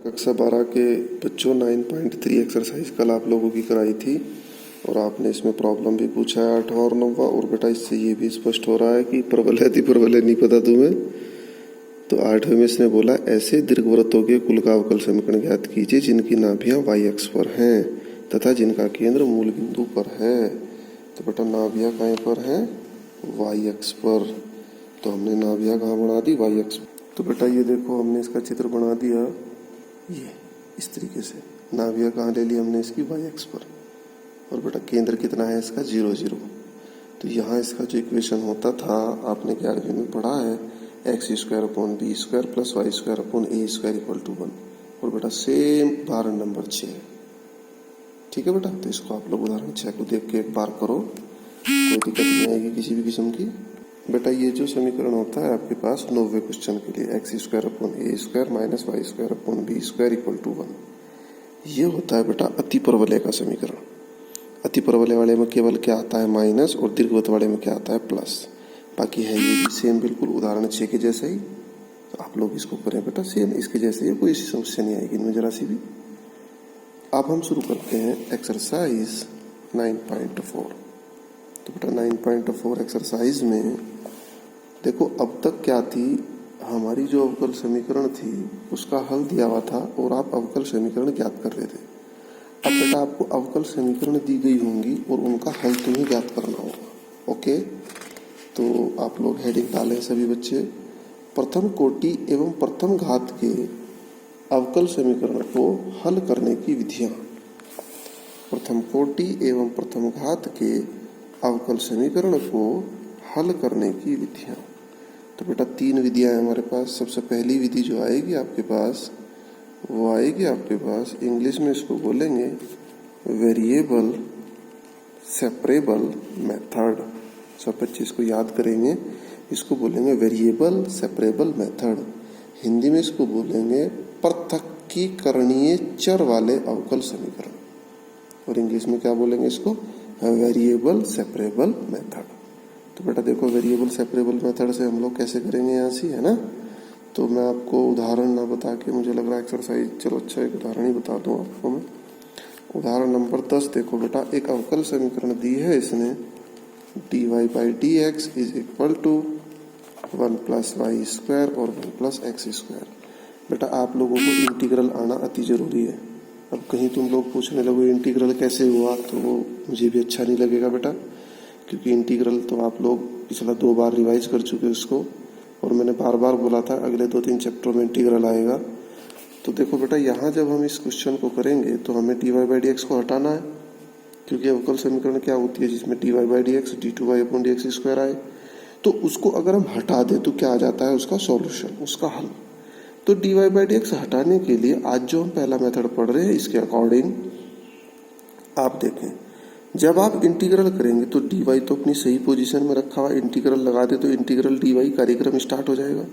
कक्षा 12 के बच्चों 9.3 एक्सरसाइज कल आप लोगों की कराई थी और आपने इसमें प्रॉब्लम भी पूछा है 8वां और 9वां। और बेटा इससे ये भी स्पष्ट हो रहा है कि प्रबल है प्रबल है नहीं पता तुम्हें। तो 8वें में इसने बोला ऐसे दीर्घवृत्तों के कुल का अवकल समीकरण ज्ञात कीजिए जिनकी नाभियां y अक्ष पर हैं तथा जिनका केंद्र मूल बिंदु पर है। तो बेटा नाभियां कहाँ पर हैं? y अक्ष पर। तो हमने नाभियां कहाँ बना दी? y अक्ष। तो बेटा ये देखो हमने इसका चित्र बना दिया ये इस तरीके से। नाभियां कहाँ ले ली हमने इसकी? y अक्ष पर। और बेटा केंद्र कितना है इसका? 0 0। तो यहाँ इसका जो इक्वेशन होता था आपने 11वीं में पढ़ा है x² plus y² equal to 1। और बेटा सेम उदाहरण नंबर 6 है। ठीक है बेटा, तो इसको आप लोग उदाहरण 6 को देख के एक बार करो, कोई दिक्कत नहीं आएगी किसी भी किस्म की। बेटा ये जो समीकरण होता है आपके पास 9वें क्वेश्चन के लिए x² minus y² equal to 1, ये होता है बेटा अति परवलय का समीकरण। अति परवलय वाले में केवल क्या आता है? माइनस, और दीर्घवृत्त वाले में क्या आता है? प्लस। बाकी है ये भी सेम बिल्कुल उदाहरण 6 के जैसे ही। तो आप लोग इसको करें बेटा सेम इसके जैसे ही, कोई समस्या नहीं आएगी इनमें जरा सी भी। अब हम शुरू करते हैं एक्सरसाइज 9.4। तो बेटा 9.4 एक्सरसाइज में देखो अब तक क्या थी हमारी जो अवकल समीकरण थी उसका हल दिया हुआ था और आप अवकल समीकरण ज्ञात कर रहे थे। अब बेटा आपको अवकल समीकरण दी गई होंगी और उनका हल तुम्हें ज्ञात करना होगा। ओके, तो आप लोग हेडिंग डालें सभी बच्चे। प्रथम कोटि एवं प्रथम घात के अवकल समीकरण को हल करने की विधियां। प्रथम कोटि एवं प्रथम घात के अवकल समीकरण को हल करने की विधियां। तो बेटा 3 विधियां हैं हमारे पास। सबसे पहली विधि जो आएगी आपके पास वो आएगी आपके पास, इंग्लिश में इसको बोलेंगे वेरिएबल सेपरेबल मेथड। सब बच्चे इसको याद करेंगे, इसको बोलेंगे वेरिएबल सेपरेबल मेथड। हिंदी में इसको बोलेंगे पृथक्कीकरणीय चर वाले अवकल समीकरण। और इंग्लिश में क्या बोलेंगे इसको? Variable separable method. तो बेटा देखो वेरिएबल सेपरेबल मेथड से हम लोग कैसे करेंगे यहाँ से, है ना। तो मैं आपको उदाहरण ना बता के मुझे लग रहा है एक्सरसाइज, चलो अच्छा एक उदाहरण ही बता दूँ आपको मैं। उदाहरण नंबर 10 देखो बेटा, एक अवकल समीकरण दी है इसने dy/dx is equal to 1 plus y² और 1 प्लस x²। बेटा आप लोगों को इंटीग्रल आना अति जरूरी है। अब कहीं तुम लोग पूछने लगो इंटीग्रल कैसे हुआ, तो वो मुझे भी अच्छा नहीं लगेगा बेटा, क्योंकि इंटीग्रल तो आप लोग पिछला 2 बार रिवाइज कर चुके उसको। और मैंने बार बार बोला था अगले 2-3 चैप्टर में इंटीग्रल आएगा। तो देखो बेटा यहाँ जब हम इस क्वेश्चन को करेंगे तो हमें dy/dx को हटाना है, क्योंकि अवकल समीकरण क्या होती है जिसमें dy/dx d2y/dx² आए। तो उसको अगर हम हटा दें तो क्या आ जाता है? उसका सॉल्यूशन, उसका हल। तो dy/dx हटाने के लिए आज जो हम पहला मेथड पढ़ रहे हैं इसके अकॉर्डिंग आप देखें, जब आप इंटीग्रल करेंगे तो dy तो अपनी सही पोजीशन में रखा हुआ, इंटीग्रल लगा दे तो इंटीग्रल dy कार्यक्रम स्टार्ट हो जाएगा।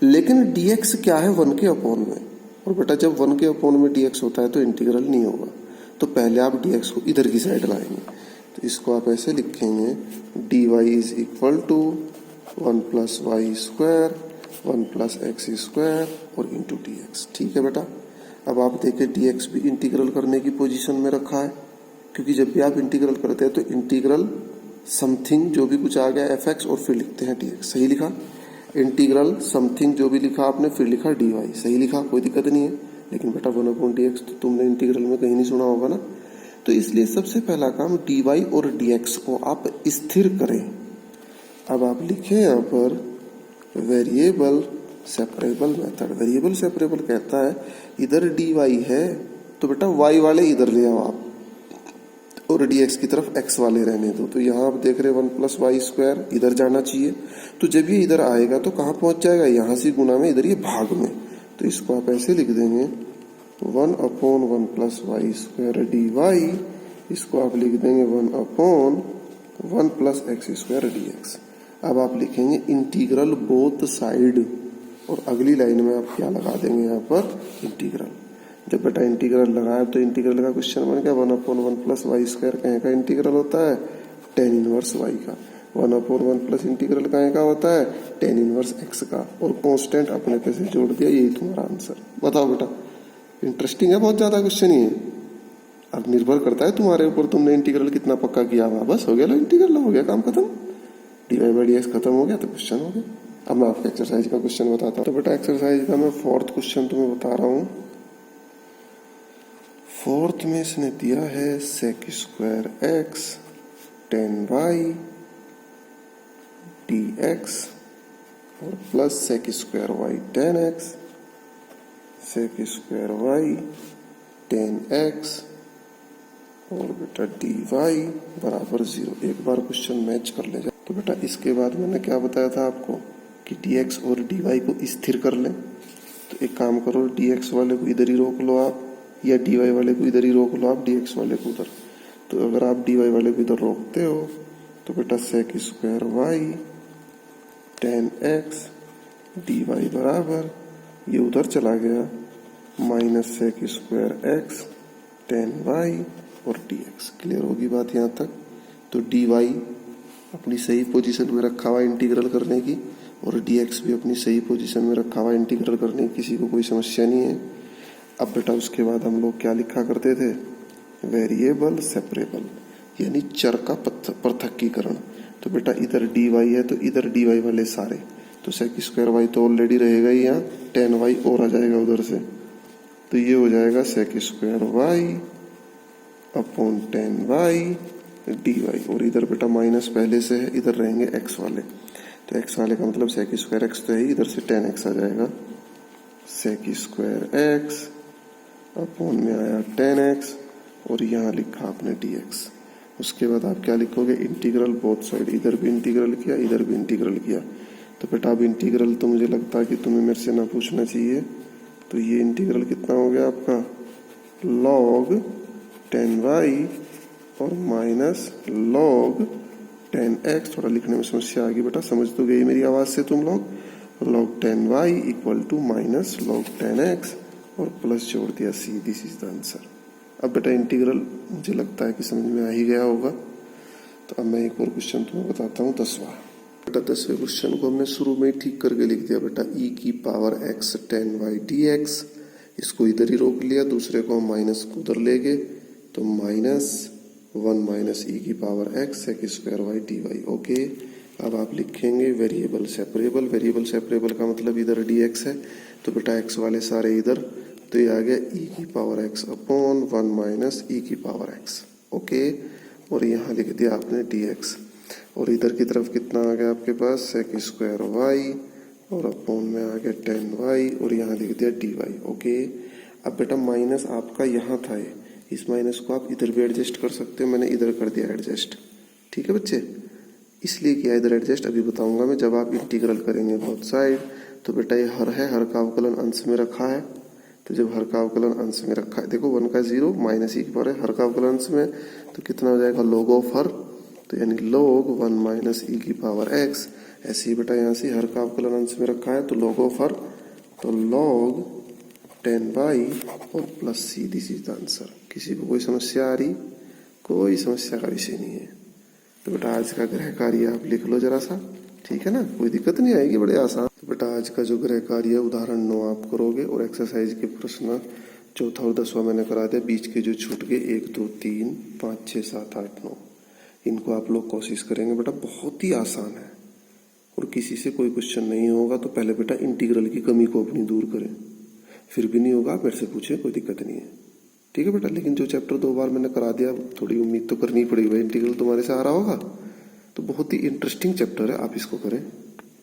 लेकिन dx क्या है? 1 के अपॉन में। और बेटा जब 1 के अपॉन में dx होता है तो इंटीग्रल नहीं होगा। तो पहले आप dx को इधर की साइड लाएंगे। तो इसको आप ऐसे लिखेंगे dy is equal to 1 plus y² 1 plus x² और इंटू dx। ठीक है बेटा। अब आप देखें dx भी इंटीग्रल करने की पोजीशन में रखा है, क्योंकि जब भी आप इंटीग्रल करते हैं तो इंटीग्रल समथिंग जो भी कुछ आ गया fx और फिर लिखते हैं dx। सही लिखा? इंटीग्रल समथिंग जो भी लिखा आपने फिर लिखा dy। सही लिखा, कोई दिक्कत नहीं है। लेकिन बेटा 1/dx तो तुमने इंटीग्रल में कहीं नहीं सुना होगा ना। तो इसलिए सबसे पहला काम dy और dx को आप स्थिर करें। अब आप लिखें यहाँ पर variable separable method. Variable separable कहता है इधर dy है तो बेटा y वाले इधर ले आओ आप, और dx की तरफ x वाले रहने दो। तो यहाँ आप देख रहे 1 प्लस y² इधर जाना चाहिए। तो जब ये इधर आएगा तो कहाँ पहुंच जाएगा? यहाँ से गुना में, इधर ये भाग में। तो इसको आप ऐसे लिख देंगे 1/1 प्लस y² dy। इसको आप लिख देंगे 1/1 प्लस x² dx। अब आप लिखेंगे इंटीग्रल बोथ साइड, और अगली लाइन में आप क्या लगा देंगे यहाँ पर? इंटीग्रल। जब बेटा इंटीग्रल लगाया तो इंटीग्रल का क्वेश्चन बन गया 1/1 प्लस y² कहीं का इंटीग्रल होता है? tan इनवर्स y का। 1/1 प्लस इंटीग्रल कहीं का होता है? tan इनवर्स x का। और कांस्टेंट अपने पे से जोड़ दिया, यही तुम्हारा आंसर। बताओ बेटा इंटरेस्टिंग है बहुत ज्यादा क्वेश्चन ये। अब निर्भर करता है तुम्हारे ऊपर, तुमने इंटीग्रल कितना पक्का किया हुआ। बस हो गया लो, इंटीग्रल हो गया, काम खत्म, dy बाई dx खत्म हो गया तो क्वेश्चन हो गया। अब मैं आपको एक्सरसाइज का क्वेश्चन बताता हूँ। तो बेटा एक्सरसाइज का मैं फोर्थ क्वेश्चन तुम्हें बता रहा हूँ। फोर्थ में इसने दिया है sec square x tan y dx और plus sec square y tan x sec square y tan x और बेटा dy बराबर 0। एक बार क्वेश्चन मैच कर ले जाए। तो बेटा इसके बाद मैंने क्या बताया था आपको कि dx और dy को स्थिर कर लें। तो एक काम करो, dx वाले को इधर ही रोक लो आप, या dy वाले को इधर ही रोक लो आप, dx वाले को उधर। तो अगर आप dy वाले को इधर रोकते हो तो बेटा sec square y tan x dy बराबर, ये उधर चला गया, minus sec square x tan y और dx। क्लियर होगी बात यहाँ तक। तो dy अपनी सही पोजीशन में रखा हुआ इंटीग्रल करने की, और dx भी अपनी सही पोजीशन में रखा हुआ इंटीग्रल करने की, किसी को कोई समस्या नहीं है। अब बेटा उसके बाद हम लोग क्या लिखा करते थे, वेरिएबल सेपरेबल, यानी चर का पृथक्कीकरण। तो बेटा इधर dy है तो इधर dy वाले सारे, तो sec स्क्वायर y तो ऑलरेडी रहेगा ही यहाँ, tan y और आ जाएगा उधर से, तो ये हो जाएगा sec square y upon tan y dy। और इधर बेटा माइनस पहले से है, इधर रहेंगे x वाले, तो x वाले का मतलब sec स्क्वायर x तो है ही, इधर से tan x आ जाएगा, sec स्क्वायर x अपॉन में आया tan x और यहाँ लिखा आपने dx। उसके बाद आप क्या लिखोगे, इंटीग्रल बोथ साइड, इधर भी इंटीग्रल किया इधर भी इंटीग्रल किया। तो बेटा अब इंटीग्रल तो मुझे लगता है कि तुम्हें मेरे से ना पूछना चाहिए। तो ये इंटीग्रल कितना हो गया आपका, log tan y और माइनस log tan x। थोड़ा लिखने में समस्या आ गई बेटा, समझ तो गई मेरी आवाज से तुम लोग। log tan y equal to minus log tan x और प्लस जोड़ दिया c, this is the answer. अब बेटा इंटीग्रल मुझे लगता है कि समझ में आ ही गया होगा। तो अब मैं एक और क्वेश्चन तुम्हें बताता हूँ, 10वां। बेटा 10वें क्वेश्चन को हमने शुरू में ही ठीक करके लिख दिया बेटा, e की power x tan y dx। इसको इधर ही रोक लिया, दूसरे को हम माइनस को उधर ले गए, तो -1 माइनस e की power x sec square y dy। Okay, अब आप लिखेंगे वेरिएबल सेपरेबल। वेरिएबल सेपरेबल का मतलब इधर dx है, तो बेटा x वाले सारे इधर, तो ये आ गया e की power x upon 1 minus e की पावर x। ओके, और यहाँ लिख दिया आपने dx, और इधर की तरफ कितना आ गया आपके पास, sec स्क्वायर y और अपॉन में आ गया tan y और यहाँ लिख दिया dy। ओके, अब बेटा माइनस आपका यहाँ था, इस माइनस को आप इधर भी एडजस्ट कर सकते हो, मैंने इधर कर दिया एडजस्ट। ठीक है बच्चे, इसलिए किया इधर एडजस्ट, अभी बताऊंगा मैं जब आप इंटीग्रल करेंगे बोथ साइड। तो बेटा ये हर है, हर का अवकलन अंश में रखा है, तो जब हर का अवकलन अंश में रखा है, देखो 1 का 0 माइनस e की पावर है, हर का अवकलन अंश में, तो कितना हो जाएगा log ऑफ हर, तो यानी log 1 माइनस e की पावर x। ऐसे ही बेटा यहाँ से हर का अवकलन अंश में रखा है तो log ऑफ हर, तो log tan y और plus c, this is the answer. किसी को कोई समस्या आ रही, कोई समस्या का विषय नहीं है। तो बेटा आज का गृह कार्य आप लिख लो जरा सा, ठीक है ना, कोई दिक्कत नहीं आएगी, बड़े आसान। तो बेटा आज का जो गृह कार्य है उदाहरण 9 आप करोगे, और एक्सरसाइज के प्रश्न 4था और 10वां मैंने करा दिया, बीच के जो छूट गए 1 2 3 5 6 7 8 9, इनको आप लोग कोशिश करेंगे। बेटा बहुत ही आसान है, और किसी से कोई क्वेश्चन नहीं होगा तो पहले बेटा इंटीग्रल की कमी को अपनी दूर करें, फिर भी नहीं होगा मेरे से पूछे, कोई दिक्कत नहीं है। ठीक है बेटा, लेकिन जो चैप्टर 2 बार मैंने करा दिया, थोड़ी उम्मीद तो करनी पड़ेगी भाई इंटीग्रल तुम्हारे से आ रहा होगा। तो बहुत ही इंटरेस्टिंग चैप्टर है, आप इसको करें।